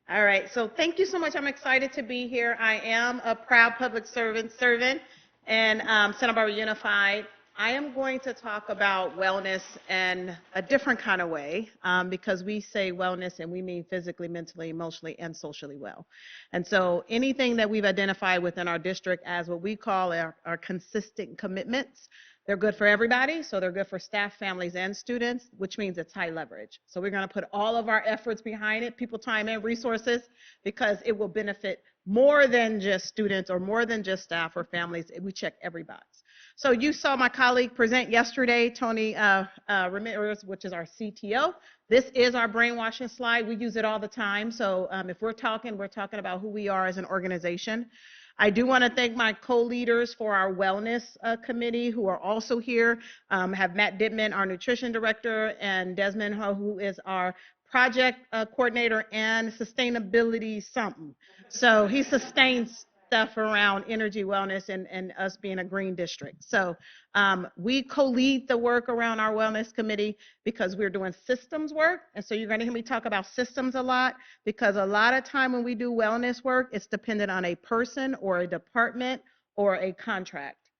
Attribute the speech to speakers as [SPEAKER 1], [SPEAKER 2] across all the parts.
[SPEAKER 1] All right, so thank you so much. I'm excited to be here. I am a proud public servant and Santa Barbara Unified. I am going to talk about wellness in a different kind of way because we say wellness and we mean physically, mentally, emotionally, and socially well. And so anything that we've identified within our district as what we call our consistent commitments, they're good for everybody. So they're good for staff, families, and students, which means it's high leverage. So we're going to put all of our efforts behind it, people, time, and resources, because it will benefit more than just students or more than just staff or families. We check every box. So you saw my colleague present yesterday, Tony Ramirez, which is our CTO. This is our brainwashing slide. We use it all the time. So if we're talking about who we are as an organization. I do want to thank my co-leaders for our wellness committee who are also here. Have Matt Dittman, our nutrition director, and Desmond Ho, who is our project coordinator and sustainability something. So he sustains stuff around energy, wellness, and us being a green district. So we co-lead the work around our wellness committee because we're doing systems work. And so you're going to hear me talk about systems a lot, because a lot of time when we do wellness work, it's dependent on a person or a department or a contract.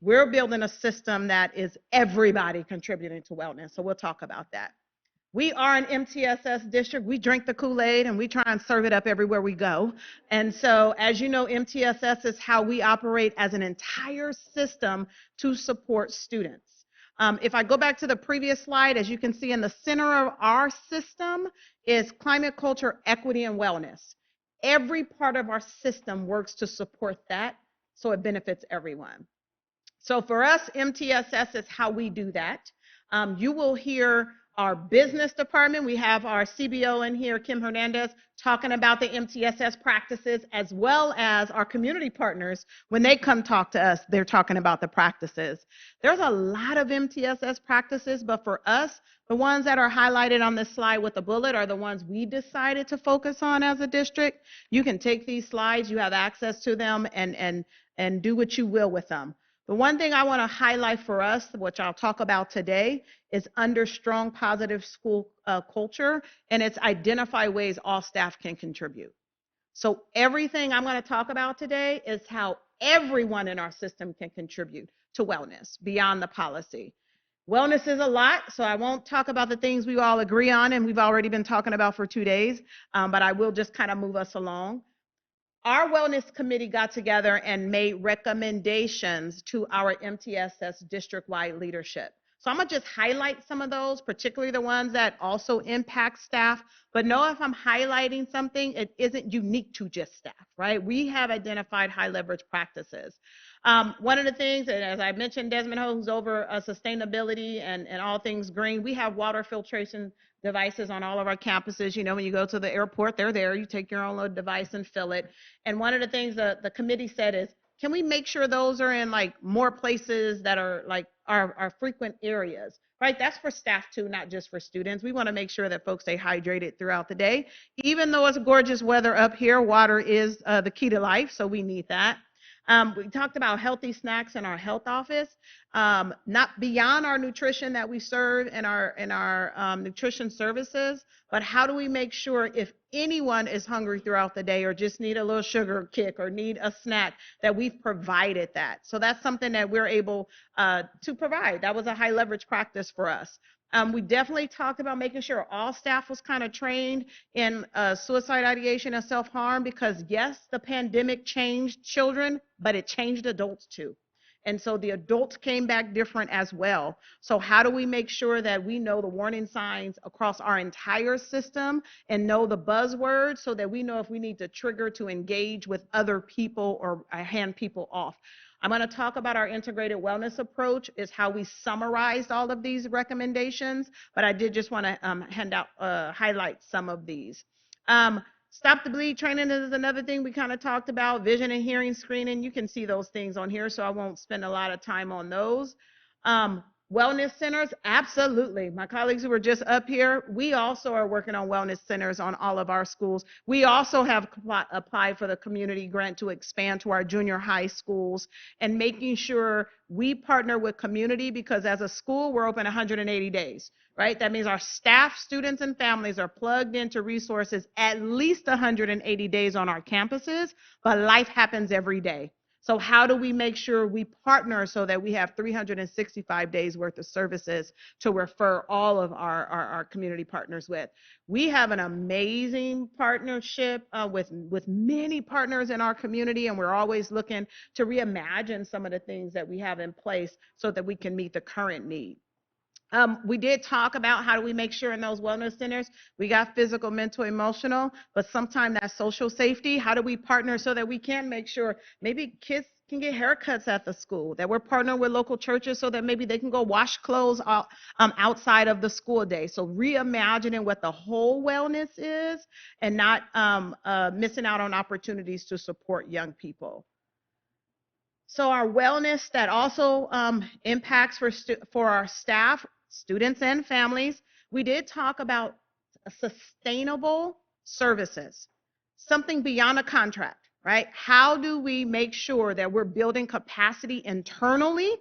[SPEAKER 1] We're building a system that is everybody contributing to wellness. So we'll talk about that. We are an MTSS district. We drink the Kool-Aid and we try and serve it up everywhere we go. And so, as you know, MTSS is how we operate as an entire system to support students. If I go back to the previous slide, as you can see in the center of our system is climate, culture, equity, and wellness. Every part of our system works to support that, so it benefits everyone. So for us, MTSS is how we do that. You will hear our business department. We have our CBO in here, Kim Hernandez, talking about the MTSS practices, as well as our community partners. When they come talk to us, they're talking about the practices. There's a lot of MTSS practices, but for us, the ones that are highlighted on this slide with the bullet are the ones we decided to focus on as a district. You can take these slides, you have access to them, and do what you will with them. The one thing I want to highlight for us, which I'll talk about today, is under strong positive school culture, and it's identify ways all staff can contribute. So everything I'm going to talk about today is how everyone in our system can contribute to wellness beyond the policy. Wellness is a lot, so I won't talk about the things we all agree on and we've already been talking about for 2 days, but I will just kind of move us along. Our wellness committee got together and made recommendations to our MTSS district-wide leadership. So I'm going to just highlight some of those, particularly the ones that also impact staff. But know if I'm highlighting something, it isn't unique to just staff, right? We have identified high leverage practices. One of the things, and as I mentioned, Desmond Ho, who's over sustainability and all things green, we have water filtration devices on all of our campuses. You know, when you go to the airport, they're there. You take your own little device and fill it. And one of the things the committee said is, can we make sure those are in like more places that are like our frequent areas, right? That's for staff too, not just for students. We want to make sure that folks stay hydrated throughout the day. Even though it's gorgeous weather up here, water is the key to life, so we need that. We talked about healthy snacks in our health office, not beyond our nutrition that we serve in our nutrition services, but how do we make sure if anyone is hungry throughout the day or just need a little sugar kick or need a snack, that we've provided that. So that's something that we're able to provide. That was a high leverage practice for us. We definitely talked about making sure all staff was kind of trained in suicide ideation and self-harm, because yes, the pandemic changed children, but it changed adults too. And so the adults came back different as well. So how do we make sure that we know the warning signs across our entire system and know the buzzwords so that we know if we need to trigger to engage with other people or hand people off? I'm going to talk about our integrated wellness approach, is how we summarized all of these recommendations, but I did just want to highlight some of these. Stop the bleed training is another thing we kind of talked about. Vision and hearing screening, you can see those things on here, so I won't spend a lot of time on those. Wellness centers, absolutely. My colleagues who were just up here, we also are working on wellness centers on all of our schools. We also have applied for the community grant to expand to our junior high schools and making sure we partner with community, because as a school, we're open 180 days, right? That means our staff, students, and families are plugged into resources at least 180 days on our campuses, but life happens every day. So how do we make sure we partner so that we have 365 days worth of services to refer all of our community partners with? We have an amazing partnership with many partners in our community, and we're always looking to reimagine some of the things that we have in place so that we can meet the current need. We did talk about how do we make sure in those wellness centers we got physical, mental, emotional, but sometimes that social safety. How do we partner so that we can make sure maybe kids can get haircuts at the school, that we're partnering with local churches so that maybe they can go wash clothes outside of the school day. So reimagining what the whole wellness is and not missing out on opportunities to support young people. So our wellness that also impacts for our staff, students, and families. We did talk about sustainable services, something beyond a contract, right? How do we make sure that we're building capacity internally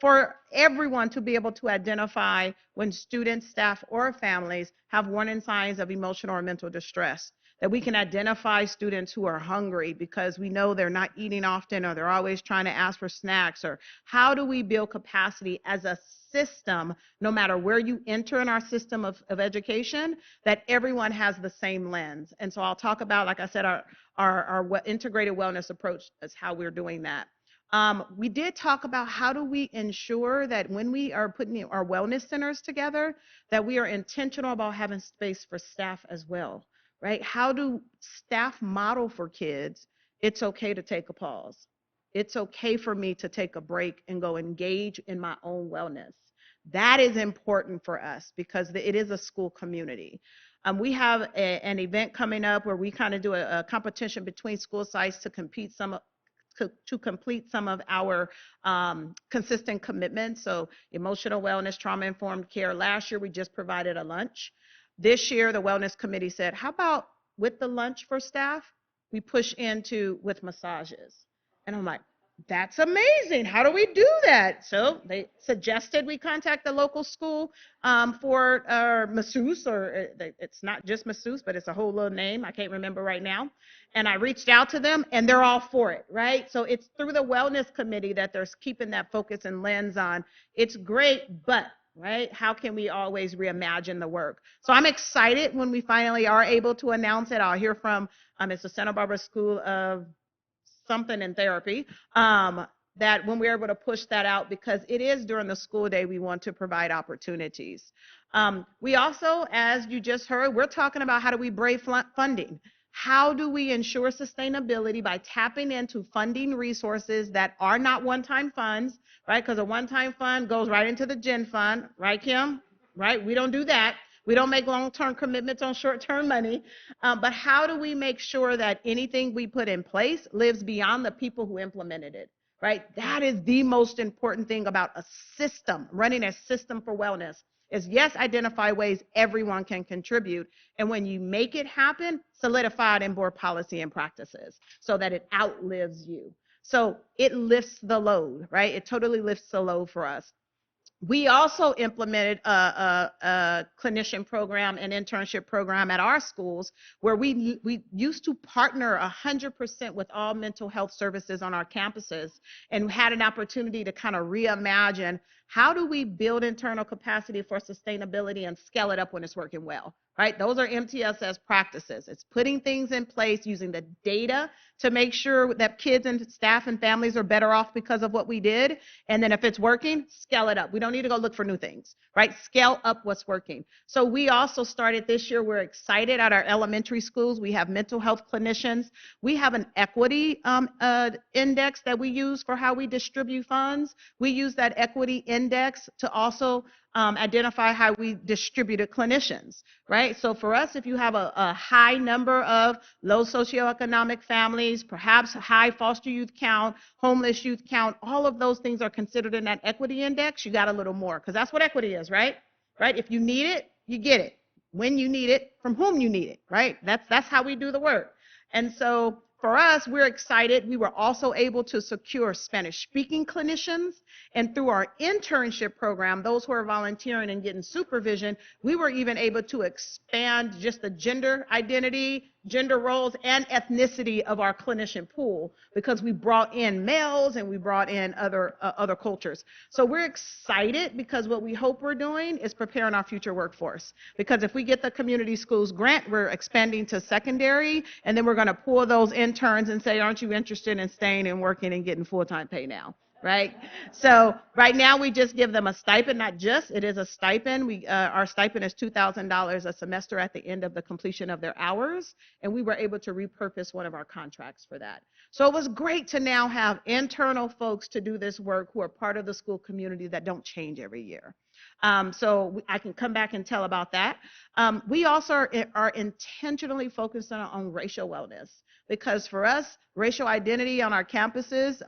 [SPEAKER 1] for everyone to be able to identify when students, staff, or families have warning signs of emotional or mental distress? That we can identify students who are hungry because we know they're not eating often, or they're always trying to ask for snacks, or how do we build capacity as a system, no matter where you enter in our system of education, that everyone has the same lens. And so I'll talk about, like I said, our integrated wellness approach is how we're doing that. We did talk about how do we ensure that when we are putting our wellness centers together, that we are intentional about having space for staff as well. Right? How do staff model for kids? It's okay to take a pause. It's okay for me to take a break and go engage in my own wellness. That is important for us because it is a school community. We have an event coming up where we kind of do a competition between school sites to complete some of our consistent commitments. So emotional wellness, trauma-informed care. Last year, we just provided a lunch. This year, the Wellness Committee said, how about with the lunch for staff, we push into with massages? And I'm like, that's amazing. How do we do that? So they suggested we contact the local school for masseuse, or it's not just masseuse, but it's a whole little name. I can't remember right now. And I reached out to them, and they're all for it, right? So it's through the Wellness Committee that they're keeping that focus and lens on. It's great, but right? How can we always reimagine the work? So I'm excited when we finally are able to announce it. I'll hear from it's the Santa Barbara School of something in therapy, that when we're able to push that out, because it is during the school day we want to provide opportunities. We also, as you just heard, we're talking about how do we brave funding. How do we ensure sustainability by tapping into funding resources that are not one-time funds, right? Because a one-time fund goes right into the gen fund, right, Kim? Right? We don't do that. We don't make long-term commitments on short-term money. But how do we make sure that anything we put in place lives beyond the people who implemented it, right? That is the most important thing about a system, running a system for wellness. Is yes, identify ways everyone can contribute. And when you make it happen, solidify it in board policy and practices so that it outlives you. So it lifts the load, right? It totally lifts the load for us. We also implemented a clinician program and internship program at our schools where we used to partner 100% with all mental health services on our campuses, and had an opportunity to kind of reimagine how do we build internal capacity for sustainability and scale it up when it's working well, right? Those are MTSS practices. It's putting things in place, using the data to make sure that kids and staff and families are better off because of what we did. And then if it's working, scale it up. We don't need to go look for new things, right? Scale up what's working. So we also started this year, we're excited at our elementary schools. We have mental health clinicians. We have an equity index that we use for how we distribute funds. We use that equity index to also identify how we distributed clinicians, right? So for us, if you have a high number of low socioeconomic families, perhaps high foster youth count, homeless youth count, all of those things are considered in that equity index, you got a little more, because that's what equity is, right? Right? If you need it, you get it. When you need it, from whom you need it, right? That's how we do the work. And so for us, we're excited. We were also able to secure Spanish-speaking clinicians, and through our internship program, those who are volunteering and getting supervision, we were even able to expand just the gender identity, gender roles, and ethnicity of our clinician pool, because we brought in males and we brought in other cultures. So we're excited, because what we hope we're doing is preparing our future workforce. Because if we get the community schools grant, we're expanding to secondary, and then we're going to pull those interns and say, aren't you interested in staying and working and getting full-time pay now? Right? So right now we just give them a stipend, not just, it is a stipend. Our stipend is $2,000 a semester at the end of the completion of their hours, and we were able to repurpose one of our contracts for that. So it was great to now have internal folks to do this work who are part of the school community that don't change every year. So I can come back and tell about that. We also are intentionally focused on racial wellness, because for us, racial identity on our campuses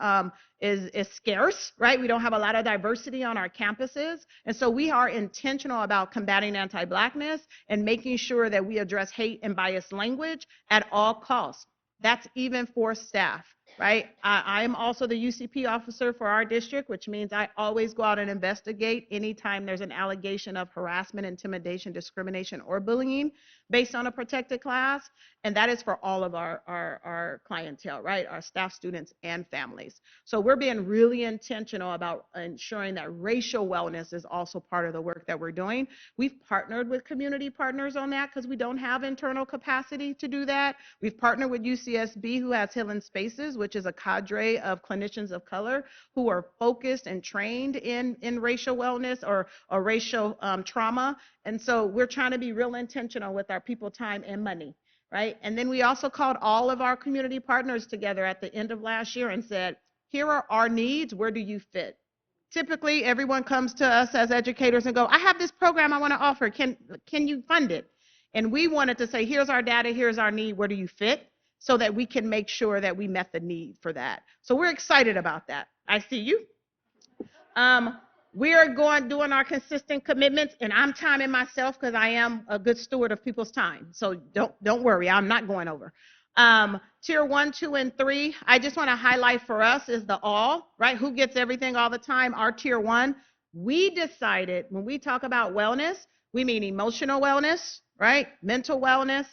[SPEAKER 1] is scarce, right? We don't have a lot of diversity on our campuses. And so we are intentional about combating anti-Blackness and making sure that we address hate and biased language at all costs. That's even for staff, right? I am also the UCP officer for our district, which means I always go out and investigate anytime there's an allegation of harassment, intimidation, discrimination, or bullying based on a protected class. And that is for all of our clientele, right? Our staff, students, and families. So we're being really intentional about ensuring that racial wellness is also part of the work that we're doing. We've partnered with community partners on that because we don't have internal capacity to do that. We've partnered with UCSB, who has Healing Spaces, which is a cadre of clinicians of color who are focused and trained in racial wellness or racial trauma. And so we're trying to be real intentional with our people, time, and money, right? And then we also called all of our community partners together at the end of last year and said, here are our needs, where do you fit? Typically, everyone comes to us as educators and go, I have this program I want to offer, can you fund it? And we wanted to say, here's our data, here's our need, where do you fit? So that we can make sure that we met the need for that. So we're excited about that. I see you. We are doing our consistent commitments, and I'm timing myself because I am a good steward of people's time. So don't worry, I'm not going over. Tier 1, 2, and 3, I just want to highlight for us is the all, right? Who gets everything all the time? Our Tier 1. We decided when we talk about wellness, we mean emotional wellness, right? Mental wellness.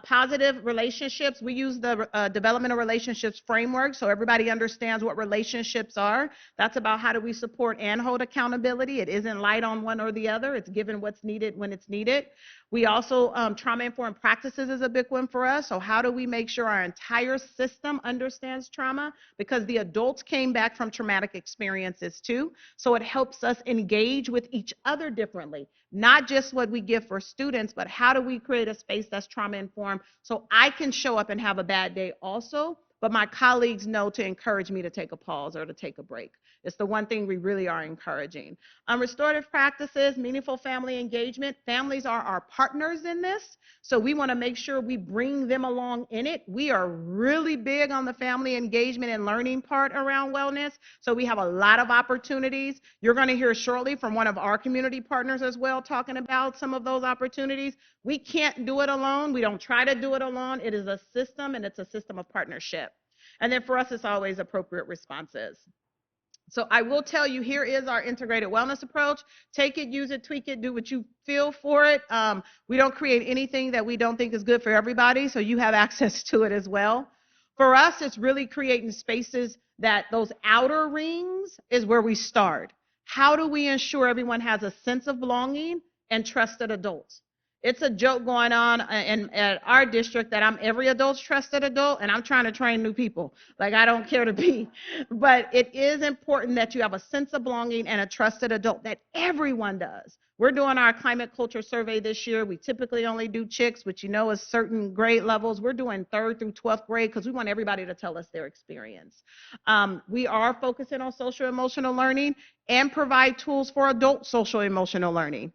[SPEAKER 1] Positive relationships. We use the developmental relationships framework so everybody understands what relationships are. That's about how do we support and hold accountability. It isn't light on one or the other. It's given what's needed when it's needed. We also, trauma-informed practices is a big one for us. So how do we make sure our entire system understands trauma? Because the adults came back from traumatic experiences too. So it helps us engage with each other differently. Not just what we give for students, but how do we create a space that's trauma-informed so I can show up and have a bad day also, but my colleagues know to encourage me to take a pause or to take a break. It's the one thing we really are encouraging. Restorative practices, meaningful family engagement. Families are our partners in this, so we want to make sure we bring them along in it. We are really big on the family engagement and learning part around wellness, so we have a lot of opportunities. You're going to hear shortly from one of our community partners as well talking about some of those opportunities. We can't do it alone. We don't try to do it alone. It is a system, and it's a system of partnership. And then for us, it's always appropriate responses. So I will tell you, here is our integrated wellness approach. Take it, use it, tweak it, do what you feel for it. We don't create anything that we don't think is good for everybody, so you have access to it as well. For us, it's really creating spaces that those outer rings is where we start. How do we ensure everyone has a sense of belonging and trusted adults? It's a joke going on at our district that I'm every adult's trusted adult, and I'm trying to train new people. Like, I don't care to be. But it is important that you have a sense of belonging and a trusted adult that everyone does. We're doing our climate culture survey this year. We typically only do chicks, which you know is certain grade levels. We're doing 3rd through 12th grade because we want everybody to tell us their experience. We are focusing on social emotional learning and provide tools for adult social emotional learning.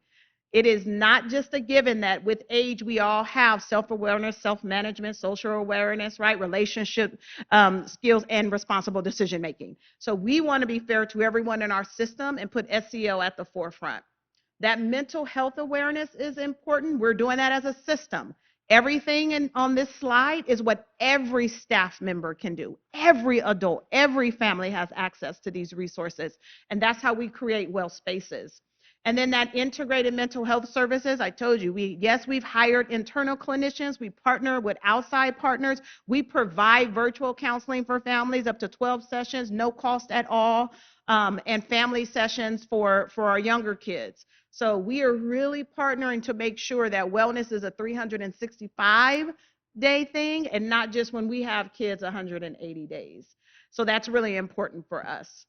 [SPEAKER 1] It is not just a given that with age we all have self-awareness, self-management, social awareness, right? Relationship skills and responsible decision making. So we want to be fair to everyone in our system and put SEL at the forefront. That mental health awareness is important. We're doing that as a system. Everything on this slide is what every staff member can do. Every adult, every family has access to these resources. And that's how we create well spaces. And then that integrated mental health services, I told you, we've hired internal clinicians. We partner with outside partners. We provide virtual counseling for families, up to 12 sessions, no cost at all, and family sessions for our younger kids. So we are really partnering to make sure that wellness is a 365-day thing and not just when we have kids 180 days. So that's really important for us.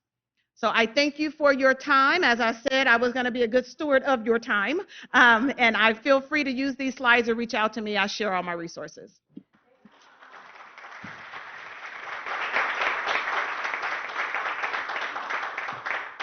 [SPEAKER 1] So I thank you for your time. As I said, I was going to be a good steward of your time. And I feel free to use these slides or reach out to me. I share all my resources.